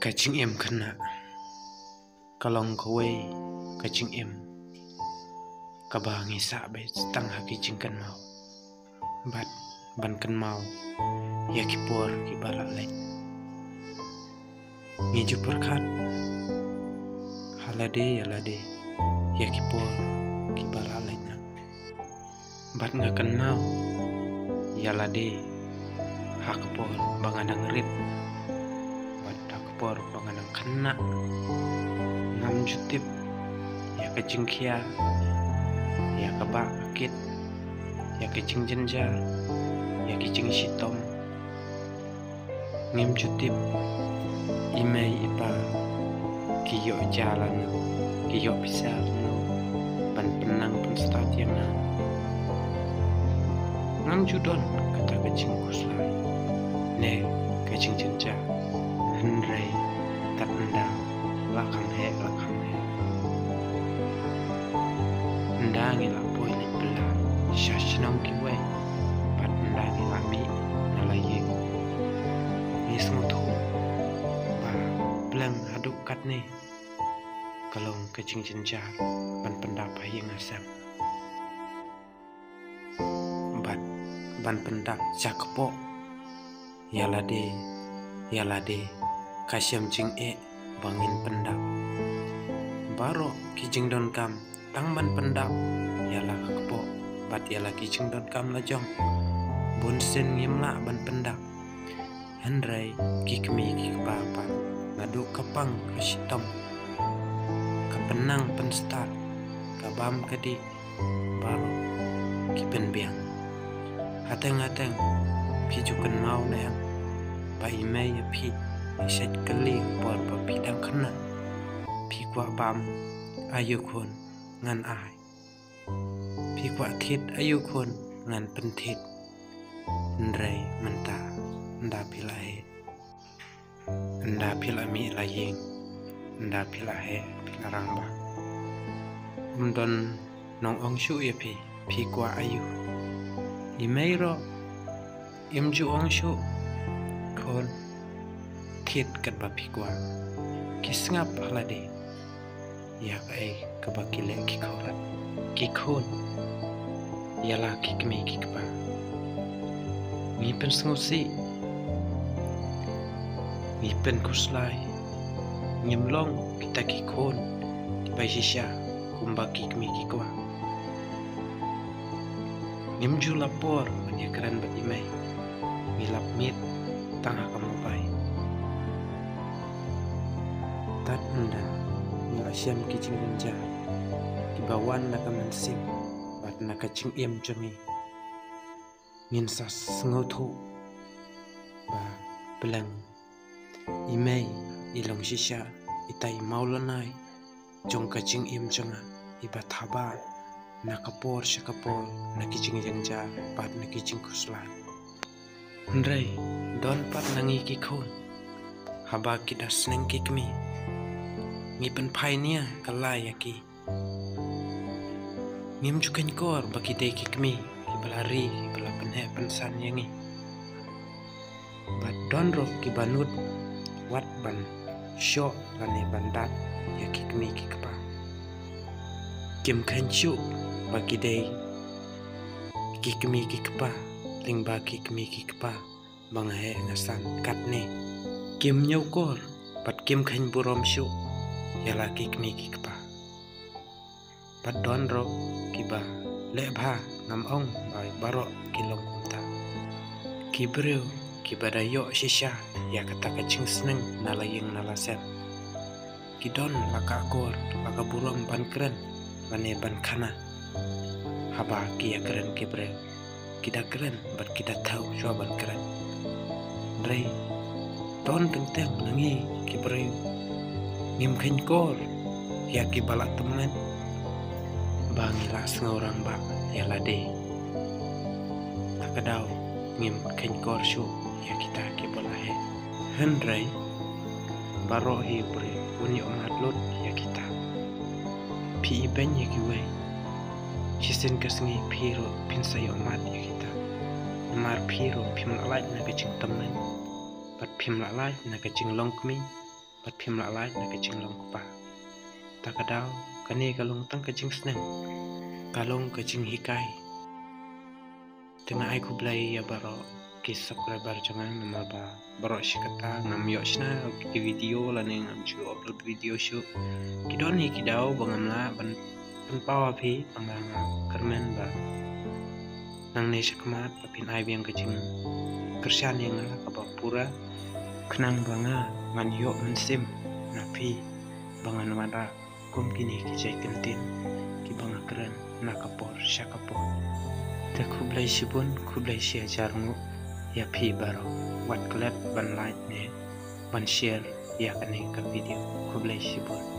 Kaching em kena kalong kowe kaching em kabangi sabe tang haki jingkan mau bat ban kan mau ya kipor ki barat lek ngiju perkat halade ya kipor ki barat lek bat ngakan mau ya lade hakpor bangadang rit por banganang kena ngam jutip ya kecing kia ya kebak akit ya kecing jenjar ya kecing sitom ngim jutip imei ipa kiyo jalan kiyo pisar pan penang pun start yang ngam judon kata kecing kuslai ne kecing jenjar Henry tak endang lakang he endangi la boy le bela shashnong kiwe pat endangi la mi nalaye ni smutu ba blang haduk kat ni kalong kecing jenjar ban pendap yang asam ban pendap jakpo yalade kasyam jing bangin pendap baro kijing don kam tang ban pendap yalah kepo bat yalah kijing don kam lajong bunsen ngimla ban pendap Henry kikmi kikpapa ngadu kapang kasitom kapenang penstar kabam kedi baro kipen biang hateng pijukan mau nayang bai mei ya pi set keli por papidang kena pi kwa bam ayu kun ngan ai pi kwa thit ayu kun ngan penthit ndrei menta nda pilai nda pilami layeng nda pilahe pilarang ba don nong ong shu ya pi kwa ayu imeiro imju ong shu kon thit kat bapi kwa kisngap halade ya ai kabakile kikorat kikon yala kikmi kikpa ngipen sengusi ngipen kuslai ngimlong kita kikon bai sisya kumba kikmi kikwa ngimju lapor menyekran bat imai ngilap mit tangah kamu baik tat anda ngelasyam kicing renja kibawan nak mensing bat nak kacing em jongi nginsas ngotu ba belang imei ilong sisya itai maulanai jong kacing em jonga ibat haba nakapor syakapor nak kicing renja bat nak kicing kuslai Ndrei don pat nangi kikon haba kita seneng kikmi ngipen painia kalayaki ngim jukan kor baki de kikmi kibalari kibalapan he pensan yangi bat don ro kibanut wat ban sho lane bandat ya kikmi kikpa kim kanchu baki de kikmi kikpa lingba kikmi kikpa bangahe ngasan katne kim nyokor pat kim khan burom shu yala kikmi kikpa pat don ro kiba lebha ngamong bai baro kilong kunta kibreu kibadayo shisha ya kata kacing seneng nalayeng nalasem kidon laka kor laka burom ban keren bane ban kana haba kia keren kibreu kita keren bat kita tahu jawaban keren Rei don tentang nangi kibreu ngim khen kor ya kibalak temen bangila ngorang ba ya lade takadau ngim khen kor shu ya kita kibalahe Henry barohi bre unyo matlot ya kita pi ben ya kiwe Chisen kasngi piro pinsayo mat ya kita. Mar piro pim lalai na kacing temen. Pat pim lalai na kacing longkmi. bat phim la lai na kaching long pa takadaw kani kalong tang kaching sneng kalong kaching hikai tengah ai kublai ya baro ki subscriber jangan nama ba baro shikata ngam yo shna ki video la ne ngam chu upload video shu kidon ni kidau bangamla ban pawa phi anganga kermen ba nang ne shakmat papin ai biang kaching kersian yang la ka pura kenang banga ngan yo mensim napi bangan wada kum kini ki jai kentin ki banga keren nakapor syakapor te kublai shibun kublai shia jarngu ya phi baro wat klet ban like ne ban share ya kane ka video kublai shibun